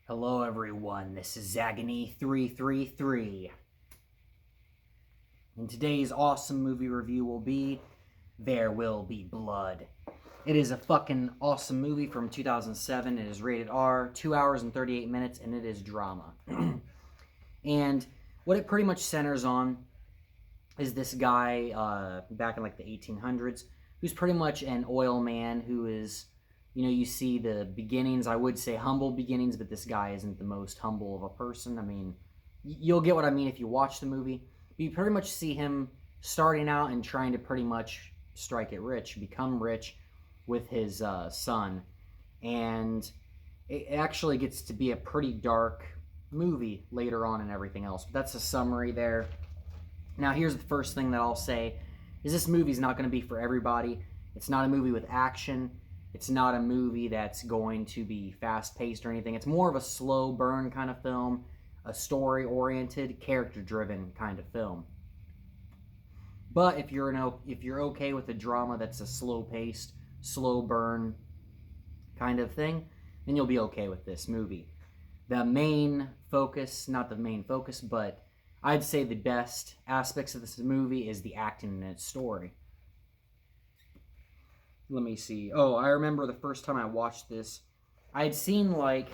Hello everyone, this is Zagany333. And today's awesome movie review will be There Will Be Blood. It is a fucking awesome movie from 2007. It is rated R, 2 hours and 38 minutes, and it is drama. And what it pretty much centers on is this guy back in like the 1800s who's pretty much an oil man who is, you see the beginnings, I would say humble beginnings, but this guy isn't the most humble of a person. I mean, you'll get what I mean if you watch the movie. But you pretty much see him starting out and trying to pretty much strike it rich, become rich with his son. And it actually gets to be a pretty dark movie later on and everything else. But that's a summary there. Now, here's the first thing that I'll say, is this movie's not going to be for everybody. It's not a movie with action. It's not a movie that's going to be fast-paced or anything. It's more of a slow burn kind of film, a story-oriented, character-driven kind of film. But if you're okay with a drama that's a slow-paced, slow burn kind of thing, then you'll be okay with this movie. The main focus, not the main focus, but I'd say the best aspects of this movie is the acting and its story. Let me see. Oh, I remember the first time I watched this, I had seen like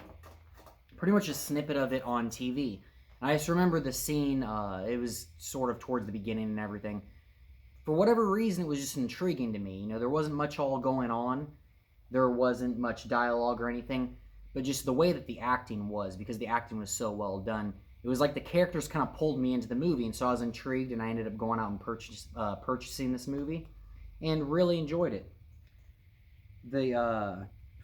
pretty much a snippet of it on TV. I just remember the scene, it was sort of towards the beginning and everything. For whatever reason, it was just intriguing to me. There wasn't much all going on. There wasn't much dialogue or anything. But just the way that the acting was, because the acting was so well done, it was like the characters kind of pulled me into the movie, and so I was intrigued, and I ended up going out and purchasing this movie, and really enjoyed it.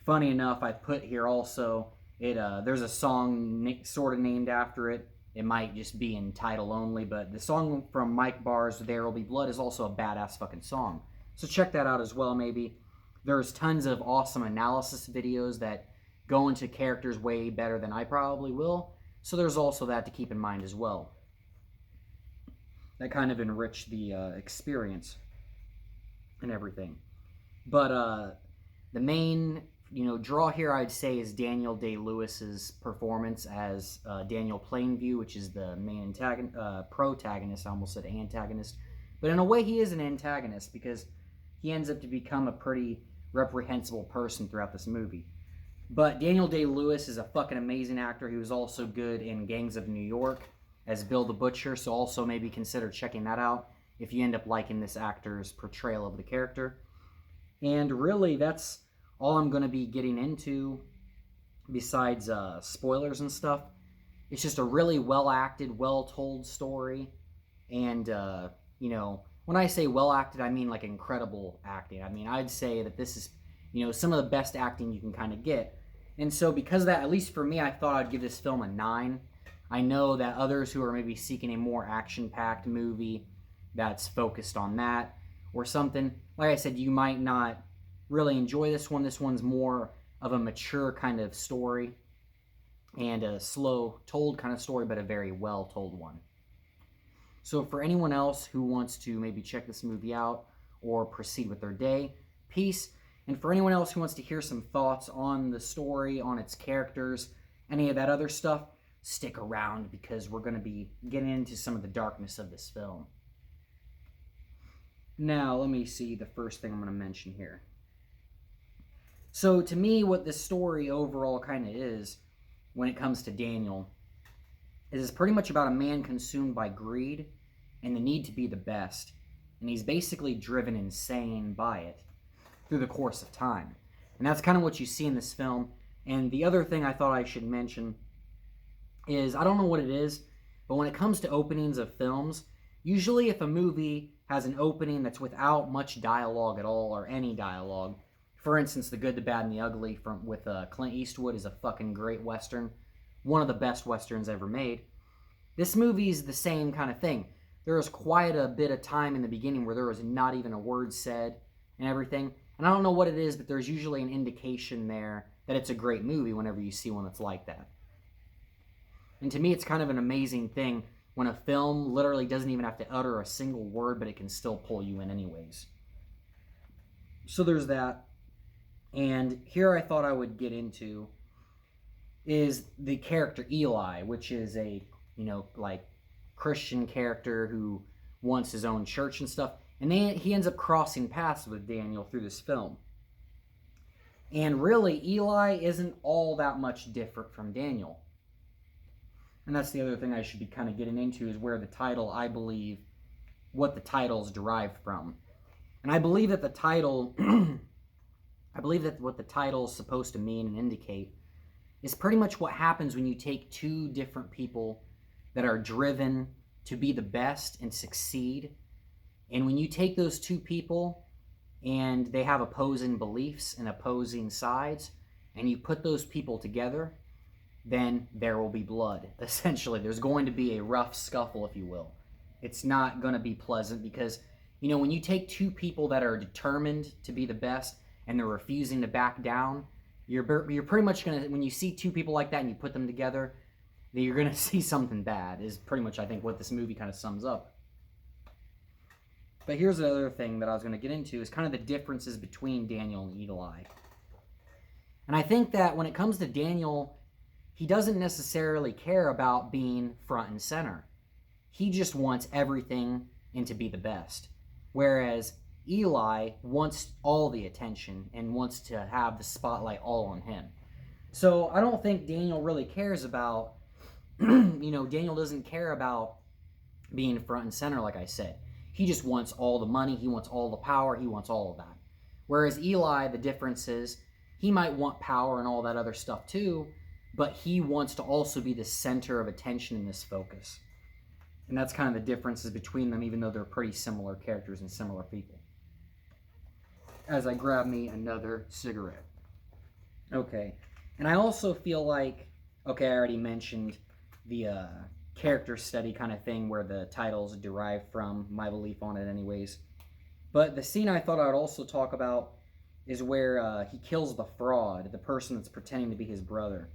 Funny enough, I put here also, there's a song sort of named after it. It might just be in title only, but the song from Mike Barr's There Will Be Blood is also a badass fucking song. So check that out as well, maybe. There's tons of awesome analysis videos that go into characters way better than I probably will. So there's also that to keep in mind as well. That kind of enrich the experience and everything. But the main, draw here, I'd say, is Daniel Day-Lewis's performance as Daniel Plainview, which is the main protagonist. I almost said antagonist. But in a way, he is an antagonist because he ends up to become a pretty reprehensible person throughout this movie. But Daniel Day-Lewis is a fucking amazing actor. He was also good in Gangs of New York as Bill the Butcher, so also maybe consider checking that out if you end up liking this actor's portrayal of the character. And really, that's all I'm going to be getting into besides spoilers and stuff. It's just a really well-acted, well-told story. And, when I say well-acted, I mean like incredible acting. I mean, I'd say that this is, some of the best acting you can kind of get. And so because of that, at least for me, I thought I'd give this film a 9. I know that others who are maybe seeking a more action-packed movie that's focused on that or something, like I said, you might not really enjoy this one. This one's more of a mature kind of story and a slow told kind of story, but a very well told one. So for anyone else who wants to maybe check this movie out or proceed with their day, peace. And for anyone else who wants to hear some thoughts on the story, on its characters, any of that other stuff, stick around because we're going to be getting into some of the darkness of this film. Now, let me see the first thing I'm going to mention here. So to me, what this story overall kind of is, when it comes to Daniel, is it's pretty much about a man consumed by greed and the need to be the best. And he's basically driven insane by it through the course of time. And that's kind of what you see in this film. And the other thing I thought I should mention is, I don't know what it is, but when it comes to openings of films, usually if a movie has an opening that's without much dialogue at all, or any dialogue, for instance, The Good, the Bad, and the Ugly with Clint Eastwood is a fucking great Western, one of the best Westerns ever made. This movie is the same kind of thing. There was quite a bit of time in the beginning where there was not even a word said and everything. And I don't know what it is, but there's usually an indication there that it's a great movie whenever you see one that's like that. And to me, it's kind of an amazing thing when a film literally doesn't even have to utter a single word, but it can still pull you in anyways. So there's that. And here I thought I would get into is the character Eli, which is a, like Christian character who wants his own church and stuff. And he ends up crossing paths with Daniel through this film. And really, Eli isn't all that much different from Daniel. And that's the other thing I should be kind of getting into, is where the title, I believe, what the title is derived from. And I believe that the title, what the title is supposed to mean and indicate is pretty much what happens when you take two different people that are driven to be the best and succeed. And when you take those two people and they have opposing beliefs and opposing sides, and you put those people together, then there will be blood. Essentially, there's going to be a rough scuffle, if you will. It's not going to be pleasant because, when you take two people that are determined to be the best and they're refusing to back down, you're pretty much going to, when you see two people like that and you put them together, then you're going to see something bad, is pretty much, I think, what this movie kind of sums up. But here's the other thing that I was going to get into, is kind of the differences between Daniel and Eli. And I think that when it comes to Daniel, he doesn't necessarily care about being front and center. He just wants everything and to be the best. Whereas Eli wants all the attention and wants to have the spotlight all on him. So I don't think Daniel really cares about, Daniel doesn't care about being front and center, like I said. He just wants all the money, he wants all the power, he wants all of that. Whereas Eli, the difference is, he might want power and all that other stuff too, but he wants to also be the center of attention in this focus. And that's kind of the differences between them, even though they're pretty similar characters and similar people. As I grab me another cigarette. Okay. And I also feel like, I already mentioned the character study kind of thing where the title's derived from, my belief on it anyways. But the scene I thought I would also talk about is where he kills the fraud, the person that's pretending to be his brother.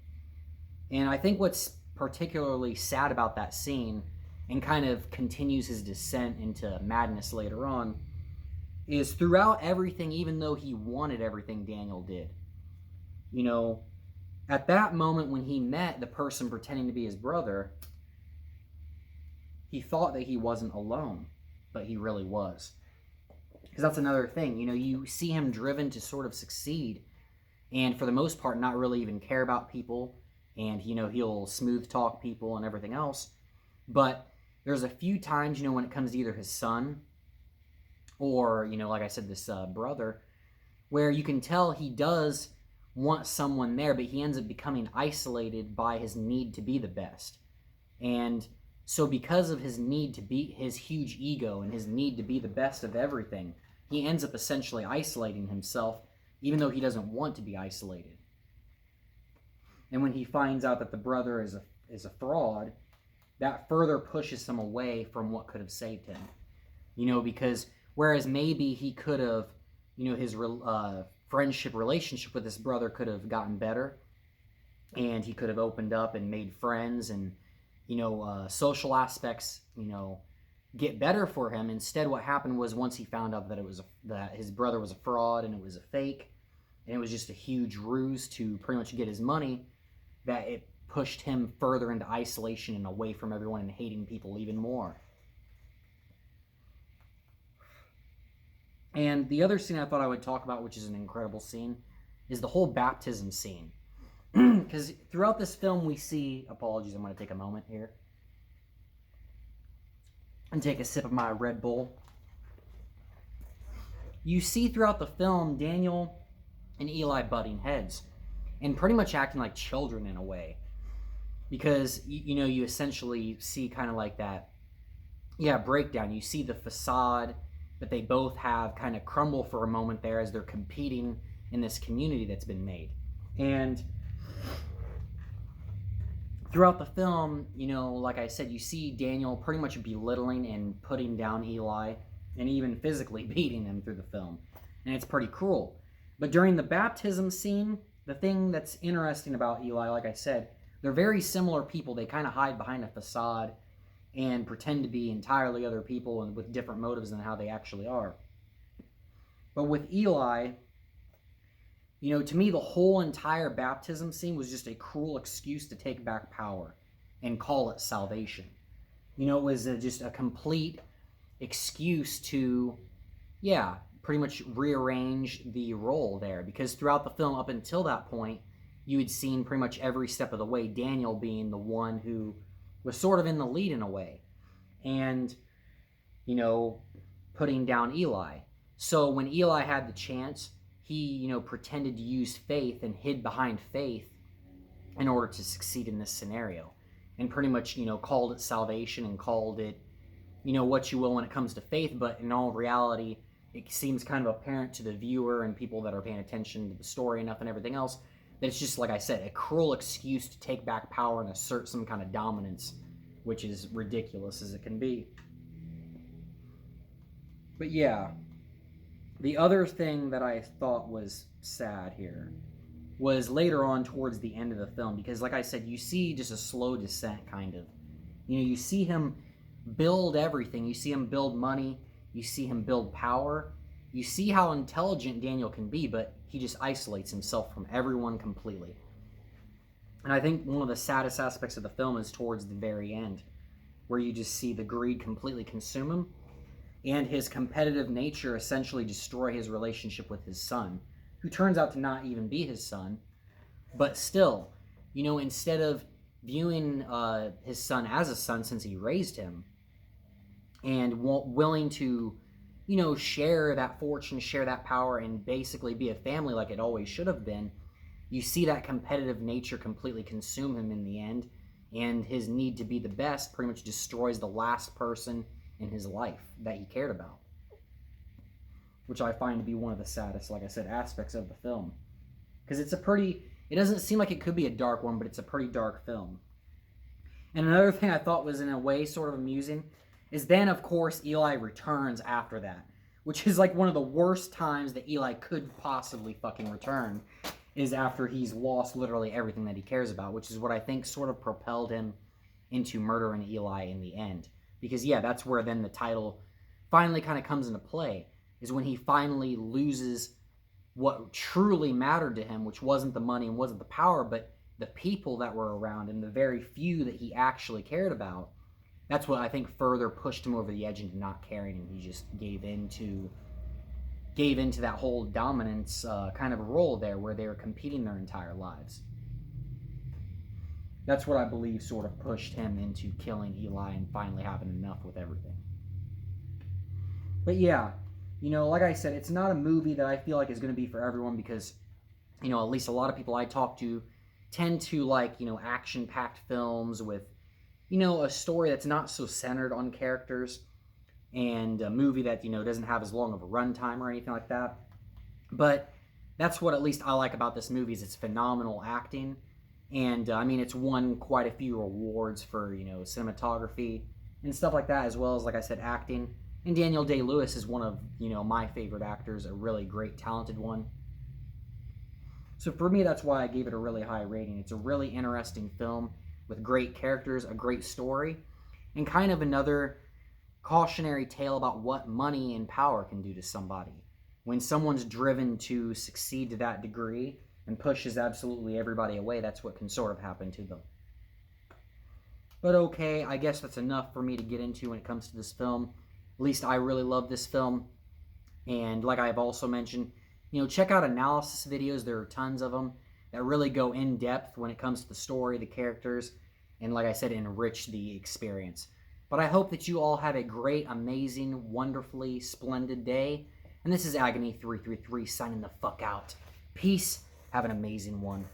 And I think what's particularly sad about that scene, and kind of continues his descent into madness later on, is throughout everything, even though he wanted everything Daniel did, at that moment when he met the person pretending to be his brother, he thought that he wasn't alone, but he really was. Because that's another thing, you see him driven to sort of succeed, and for the most part not really even care about people, and he'll smooth talk people and everything else. But there's a few times, when it comes to either his son or, like I said, this brother, where you can tell he does want someone there, but he ends up becoming isolated by his need to be the best. And so because of his need to be, his huge ego and his need to be the best of everything, he ends up essentially isolating himself, even though he doesn't want to be isolated. And when he finds out that the brother is a fraud, that further pushes him away from what could have saved him. Because whereas maybe he could have, his friendship relationship with his brother could have gotten better, and he could have opened up and made friends, and social aspects, get better for him. Instead, what happened was, once he found out that his brother was a fraud and it was a fake, and it was just a huge ruse to pretty much get his money, that it pushed him further into isolation and away from everyone and hating people even more. And the other scene I thought I would talk about, which is an incredible scene, is the whole baptism scene. Because throughout this film we see, apologies, I'm going to take a moment here and take a sip of my Red Bull. You see throughout the film Daniel and Eli butting heads and pretty much acting like children in a way. Because, you essentially see kind of like that, breakdown. You see the facade that they both have kind of crumble for a moment there as they're competing in this community that's been made. And throughout the film, like I said, you see Daniel pretty much belittling and putting down Eli, and even physically beating him through the film. And it's pretty cruel. But during the baptism scene, the thing that's interesting about Eli, like I said, they're very similar people. They kind of hide behind a facade and pretend to be entirely other people and with different motives than how they actually are. But with Eli, You know, to me, the whole entire baptism scene was just a cruel excuse to take back power and call it salvation. You know, it was just a complete excuse to, yeah, pretty much rearrange the role there. Because throughout the film, up until that point, you had seen pretty much every step of the way Daniel being the one who was sort of in the lead in a way. And, you know, putting down Eli. So when Eli had the chance, he, you know, pretended to use faith and hid behind faith in order to succeed in this scenario. And pretty much, you know, called it salvation and called it, you know, what you will when it comes to faith. But in all reality, it seems kind of apparent to the viewer and people that are paying attention to the story enough and everything else that it's just, like I said, a cruel excuse to take back power and assert some kind of dominance, which is ridiculous as it can be. But yeah, the other thing that I thought was sad here was later on towards the end of the film, because like I said, you see just a slow descent, kind of. You know, you see him build everything. You see him build money. You see him build power. You see how intelligent Daniel can be, but he just isolates himself from everyone completely. And I think one of the saddest aspects of the film is towards the very end, where you just see the greed completely consume him, and his competitive nature essentially destroy his relationship with his son, who turns out to not even be his son. But still, you know, instead of viewing his son as a son since he raised him, and willing to, you know, share that fortune, share that power, and basically be a family like it always should have been, you see that competitive nature completely consume him in the end, and his need to be the best pretty much destroys the last person in his life that he cared about. Which I find to be one of the saddest, like I said, aspects of the film. Because it's a pretty, it doesn't seem like it could be a dark one, but it's a pretty dark film. And another thing I thought was in a way sort of amusing is then, of course, Eli returns after that, which is like one of the worst times that Eli could possibly fucking return, is after he's lost literally everything that he cares about, which is what I think sort of propelled him into murdering Eli in the end. Because, yeah, that's where then the title finally kind of comes into play, is when he finally loses what truly mattered to him, which wasn't the money and wasn't the power, but the people that were around him, the very few that he actually cared about. That's what I think further pushed him over the edge into not caring, and he just gave into that whole dominance kind of role there, where they were competing their entire lives. That's what I believe sort of pushed him into killing Eli and finally having enough with everything. But yeah, you know, like I said, it's not a movie that I feel like is going to be for everyone, because, you know, at least a lot of people I talk to tend to like, you know, action-packed films with, you know, a story that's not so centered on characters, and a movie that, you know, doesn't have as long of a runtime or anything like that. But that's what at least I like about this movie, is it's phenomenal acting. And, I mean, it's won quite a few awards for, you know, cinematography and stuff like that, as well as, like I said, acting. And Daniel Day-Lewis is one of, you know, my favorite actors, a really great, talented one. So for me, that's why I gave it a really high rating. It's a really interesting film with great characters, a great story, and kind of another cautionary tale about what money and power can do to somebody. When someone's driven to succeed to that degree and pushes absolutely everybody away, that's what can sort of happen to them. But okay, I guess that's enough for me to get into when it comes to this film. At least I really love this film. And like I've also mentioned, you know, check out analysis videos. There are tons of them that really go in depth when it comes to the story, the characters, and like I said, enrich the experience. But I hope that you all have a great, amazing, wonderfully splendid day. And this is Agony333 signing the fuck out. Peace. Have an amazing one.